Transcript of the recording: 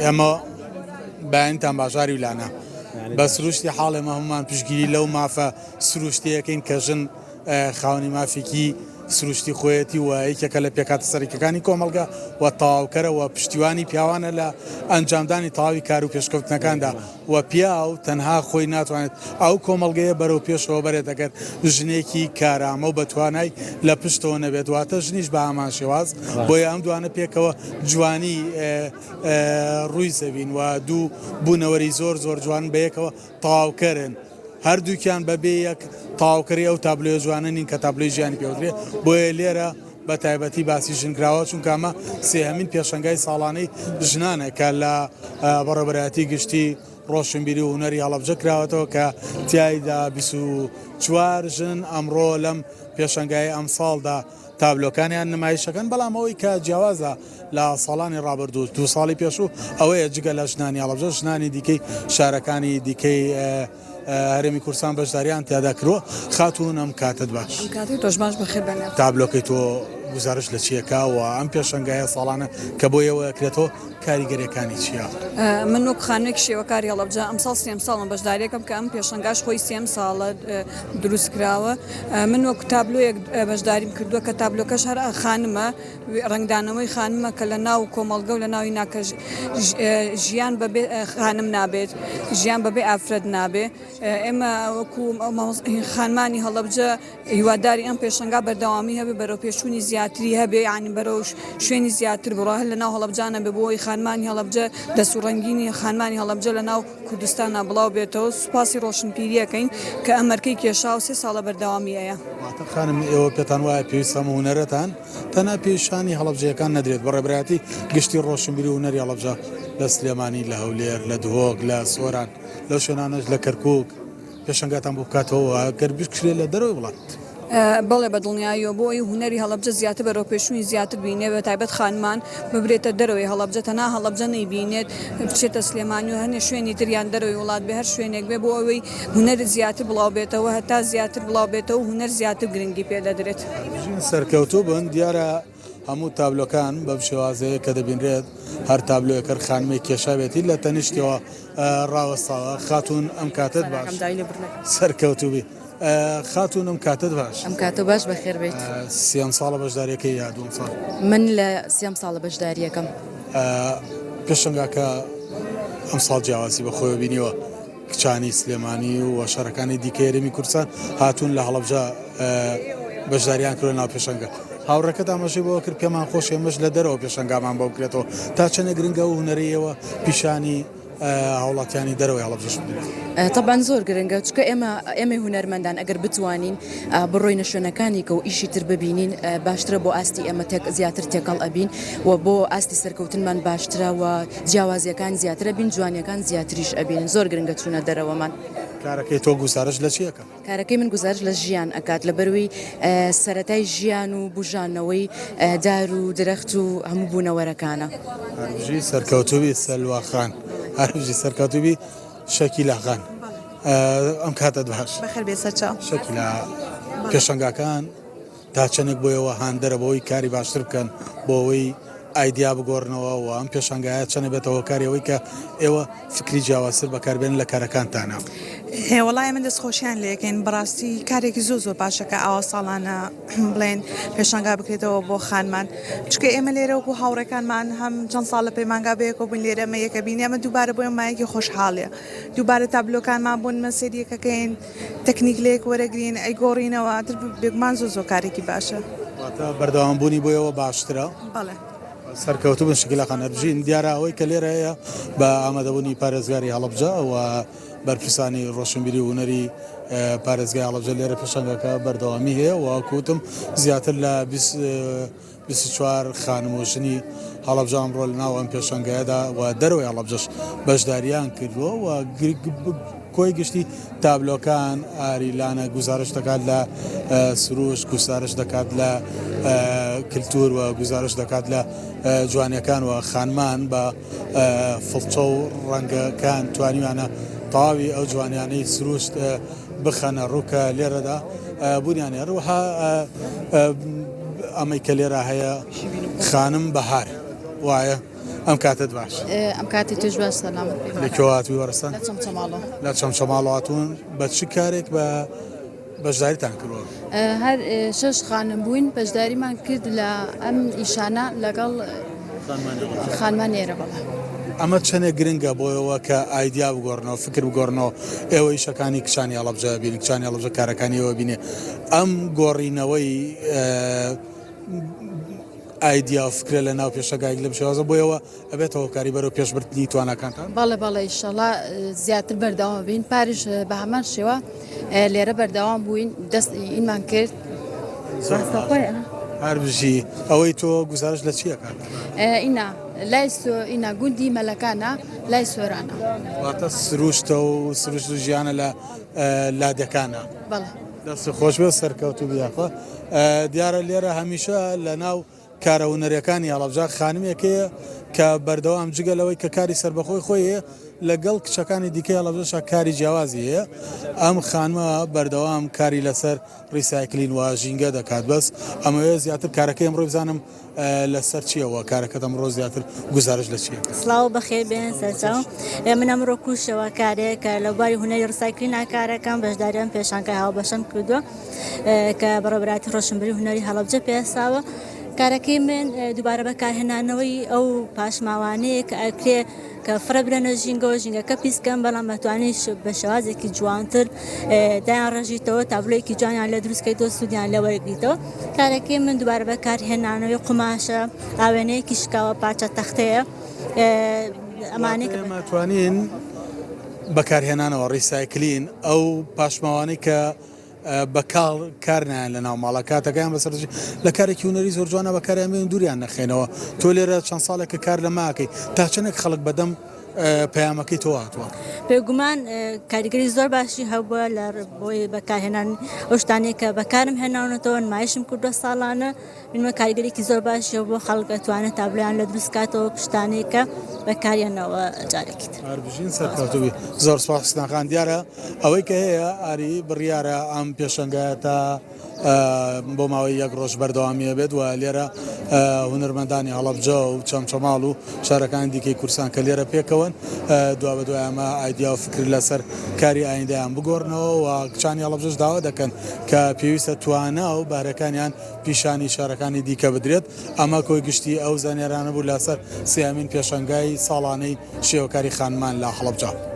ئێمە بەیانتان باشاری ولانا بە سروشتی حاڵێ مە هەمومان پشگیری لەو مافە سروشتیەکەین کە ژن خاوەنی مافێکی سروشتی خۆیەتی و یەکێکە لە پێکاتە سەرەکیەکانی کۆمەڵگە و تەواوکەرەوە پشتیوانی پیاوانە لە ئەنجامدانی تەواوی کار و پێشکەوتنەکاندا و پیا و تەنها خۆی ناتوانێت ئەو کۆمەڵگەیە بەرەو پێشەوە بەرێت ئەگەر ژنێکی کارامە و بەتوانای لە پشتەوە نەبێت واتە ژنیش بە هەمان شێواز بۆیە ئەم دوانە پێکەوە جوانی ڕووی زەوین و دوو بوونەوەری زۆر زۆر جوان بەیەکەوە تەواوکەرن هەردووکیان بەبێ یەک تاواوکەری ئەو تابلۆ جوانە نین کە تابلۆی ژیانی پێوترێ بۆیە لێرە بە تایبەتی باسی ژنگراوە چونکە ئەمە سێهەمین پێشەنگای ساڵانەی ژنانە کە لە بەڕێوەبەرایەتی گشتی ڕۆشنبیری و هونەری هەڵەبجە کراوەتەوە کە تیایدا 24 ژن ئەمڕۆ لەم پێشەنگای ئەم ساڵدا تابلۆکانیان نمایشەکەن بەڵام ئەوەی کە جیاوازە لە ساڵانی ڕابردوو دو ساڵی پێشوو ئەوەیە جگە لە ژنانی هەڵەبجە ژنانی دیکەی شارەکانی دیکەی هەرێمی کوردستان بەشداریان تیادا کردووە خاتون ئەم کاتت باش تابلۆکەی تۆ گزارش لە چیەکە و ئەم پێشەنگایە ساڵانە کە بۆ ئێوە کرێتەوە کاریگەریەکانی چییە؟ من وەک خانوێک شێوەکاری هەڵەبجە ئەم ساڵ سێم ساڵم بەشداریەکەم کە ئەم پێشەنگاش خۆی سێم ساڵە دروست کراوە من وەک تابلۆیەک بەشداریم کردووە کە تابلۆکەش هەر خانمە ڕنگدانەوەی خانمە کە لە ناو کۆمەڵگە و لە ناوی ناکە ژیان بەبێ خانم نابێت ژیان بەبێ ئافرەت نابێ ئێمە وەکو خانمانی هەڵەبجە هیواداری ئەم پێشەنگا بەردەوامی هەبێ بەرەو پێشوونی زیاتری هەبێ ینی بەرەو شوێنی زیاتر بڕۆ هەر لە ناو هەڵەبجانە بێ بۆی خانمانی هەڵەبجە دەسوڕەنگینی خانمانی هەڵەبجە لە ناو کوردستانە بڵاو بێتەوە سوپاسی ڕۆشنبیریەکەین کە ئەمەرکەی کێشا و سێ ساڵە بەردەوامی ئەیە خانم ئێوە پێتان وایە پێویستە هونەرەتان تەنها پێشانی هەڵەبجەکان نەدرێت بەڕێبەتی گشتی ڕۆشنبیری و هونەری هەڵەبجە لە سلێمانی لە هەولێر لە دهۆک لە سۆران لەو شوێنانەش لە کەرکووک پێشەنگاتان بۆ بکاتەوە گەر بکرێت لە دەرەوەی وڵات بەڵێ بە دڵنیاییەوە بۆی هونەری هەڵەبجە زیاتر بەرەو پێشووی زیاتر بینێ بە تایبەت خانمان ببرێتە دەرەوەی هەڵەبجە تەنها هەڵەبجە نەیبینێت بچێتە سلێمانی و هەنێ شوێنی تریان دەرەوەی وڵات بێ هەر شوێنێک بێ بۆ ئەوەی هونەر زیاتر بڵاو بێتەوە هەتا زیاتر بڵاو بێتەوە و هونەر زیاتر گرنگی پێدەدرێت سەرکەوتوو بن دیارە هەموو تابلۆکان بەم شێوازەیە کە دەبینرێت هەر تابلۆیەکە خانمەی کێشاوێتی لە تەنیشتەوە ڕاوەستاوە خاتون ئەم کاتت باش سەرکەوتوبی خاتون ئەم کاتت باش ئەم کاتە باش بەخێر بێت سیام ساڵە بەشداریەکەی یا دوم ساڵ من لە سیام ساڵە بەشداریەکەم پێشەنگاکە ئەم ساڵ جیاواسی بە خۆی بینیوە کچانی سلێمانی و شارەکانی دیکە هەرێمی کوردستان هاتوون لە هەڵەبجە بەشداریان کردو ناو پێشەنگە هاوڕەکەت ئاماژەی بۆ کرد پێمان خۆش ئێمەش لە دەرەوە پێشەنگامان بۆ بکرێتەوە تا چەنە گرنگە و هونەرەیەوە پیشانی هاوڵاتیانی دەرەوەی هەڵەبجەش بدرێت طبعاً زۆر گرنگە چکە ئێمە هونەرمەندان ئەگەر بتوانین بڕۆینە شوێنەکانی کە و ئیشی تر ببینین باشترە بۆ ئاستی ئەمە زیاتر تێکەڵ ئەبین و بۆ ئاستی سەرکەوتنمان باشترە و جیاوازیەکان زیاترە بین جوانیەکان زیاتریش ئەبین زۆر گرنگە چوونە دەرەوەمان کارەکەی تۆ گوزارش لە چیەکە؟ کارەکەی من گوزارش لە ژیان ئەکات لە بەروی سەرەتای ژیان و بژانەوەی دار و درەخت و هەموو بوونەوەرەکانە هەروژی سەرکەوتوبی سەلواخان هەروژی سەرکەوتوبی شەکیلاخان ئەم کاتت باش بەخێر بێ سەرچاو شەکیلا پێشەنگاکان تا چەندێک بۆیەوە هاندەرە بۆەوەی کاری باشتر بکەن بۆەوەی ئایدیا بگۆڕنەوە و ئەم پێشەنگایە چەنە بێتەوە کاریەوەی کە ئێوە فکری جیاوازتر بەکاربێن لە کارەکانتانە وەڵای من دەستخۆشیان لێکەین بەڕاستی کارێکی زۆر باشەکە ئاوا ساڵانە بڵێن پێشەنگا بکرێتەوە بۆ خانمان چکە ئێمە لێرە وەکو هاوڕێکانمان هەم چەند ساڵ لە پەیمانگا بەیەکەوە بووین لێرە ئەمە یەکە بینی ئەمە دووبارە بۆ ئێمایەکی خۆشحاڵیە دووبارە تابلۆکانمان بوون مە سەریەکەکەین تەکنیک لێک وەرەگرین ئەیگۆڕینەوە تر بێگومان زۆر کارێکی باشە بەردەوامبوونی بۆیەوە باشترە بەڵێ سەرکەوتو بن شکلەکان هەربژین دیارە ئەوەی کە لێرە هەیە بە ئامادەبوونی پارێزگاری هەڵەبجە و بەرپرسانی ڕۆشنبیری و هونەری پارێزگای هەڵەبجە لێرە پێشەنگەکە بەردەوامی هەیە و کوتم زیاتر لە 24 خانم و ژنی هەڵەبجە ئەمڕۆ لە ناو ئەم پێشەنگەیەدا و دەرەوەی هەڵەبجەش بەشداریان کردووە و کۆی گشتی تابلۆکان ئاریلانە گزارش دەکات لە سروش گزارش دەکات لە کللتور و گزارش دەکات لە جوانیەکان و خانمان بە فڵچە و ڕەنگەکان توانیوانە تەواوی ئەو جوانیانەی سروشت بخەنە ڕووکە لێرەدا بوونیانێ ڕووها ئەمەی کە لێرە هەیە خانم بەهار وایە ئەم کاتت باش ئەم کاتی توش باش سەلامت لەکوێهاتوی وەرستان لە چەمچەماڵەوە لە چەمچەماڵاتون بە چ کارێک بە بەشداریتان کردووە هەر شەش خانم بووین بەشداریمان کرد لە ئەم ئیشانە لەگەڵ خانمان نێرە بەڵە ئەمە چەندێک گرنگە بۆیەوە کە ئایدیا بگۆڕنەوە فکر بگۆڕنەوە ئێوە ئیشەکانی کشانی هەڵەبجە بین کشانی هەڵەبجە کارەکانی ئەوە بینێ ئەم گۆڕینەوەی ئایدیا و فکرە لە ناو پێشەگایك لە بشێوازە بۆیەوە ئەبێتەوە کاری بەرەو پێشبردنی توانەکانتان بەڵێ بەڵێ ئیشەڵا زیاتر بەردەوام بین پاریش بە هەمان شێوە لێرە بەردەوام بووین دەست ئینمان کرد هەربژی ئەوەی تۆ گزارش لە چیەکان ئینا لای ئینا گوندی مەلەکانە لای سۆرانە واتە سروشتە و سروشت و ژیانە لە لادەکانە بەڵێ دەست خۆش بێ سەرکەوتو بیاخوا دیارە لێرە هەمیشە لە ناو کارە هونەرەکانی هەڵەبجە خانمێکەیە کە بەردەوام جگەلەوەی کە کاری سربەخۆی خۆیە لەگەڵ کچەکانی دیکەی هەڵەبجەشە کاری جیاوازی هەیە ئەم خانمە بەردەوام کاری لەسەر ڕیسایکلین و ژینگە دەکات بەس ئەمەوێ زیاتر کارەکەی ئەمڕۆ بزانم لەسەر چیەوە کارەکەت ئەمڕۆ زیاتر گزارش لە چیە سلااو بەخێر بێن سەرچاو من ئەمڕۆ کوشەوە کارێک لە باری هونەری ڕسایکلینە کارەکان بەشداریان پێشانکە هاوبەشم کردووە کە بەڕێوەبەتی ڕۆشنبەری هونەری هەڵەبجە پێساوە کارەکەی من دووبارە بەکارهێنانەوەی ئەو پاشماوانەیە کە ئەکرێ کە فرە برەنە ژینگەوە ژینگەکە پیسکەم بەڵام بەتوانیش بە شێوازێکی جوانتر دایان ڕژیتەوە تابلۆیەکی جوانیان لە دروستکەیتەوە سوودیان لەوەرگیتەوە کارەکەی من دووبارە بەکارهێنانەوەی قوماشە ئاوێنەیەکی شکاوە پاچە تەختەیە ئەمانەی کە ماتوانین بەکارهێنانەوە ڕیسایکلین ئەو پاشماوانەی کە بەکاڵ کارنیان لە ناو ماڵە کاتەکەیان بەسەرجی لە کارێکی هونەری زۆر جوانە بەکاریان دووریان نەخێنەوە تۆ لێرە چەند ساڵێکە کار لە ماکەی تا چەندێک خەڵک بەدەم پەیامەکەی تۆ هاتووە پێگومان کاریگەری زۆر باشی هەبووە لە بۆی بەکارهێنان ئەو شتانەیە کە بەکارم هێناونەتەوە نمایشم کردووە ساڵانە منمە کاریگەرێکی زۆر باشی بۆ خەڵک ئەتوانێت تابلۆیان لە دروستکاتەوە شتانەیە کە بەکارێنەوە جارێکی تر هەربژین سەرکەوتوبی زۆر سپاسناخان دیارە ئەوەی کە هەیە ئاری بڕیارە ئەم پێشەنگایە تا بۆ ماوەی یەک ڕۆژ بەردەوامیە بێت و لێرە هونەرمەندانی هەڵەبجە و چەمچەماڵ و شارەکانی دیکەی کورسان کە لێرە پێکەوەن دوا بە دوای ئەمە ئایدیا و فکر لەسەر کاری ئایندەیان بگۆڕنەوە و کچانی هەڵەبجەش داوا دەکەن کە پێویستە توانە و بارەکانیان پیشانی شارەکانی دیکە بدرێت ئەمە کۆی گشتی ئەو زانێرانە بوو لەسەر سیامین پێشەنگای ساڵانەی شێوەکاری خانمان لە هەڵەبجە.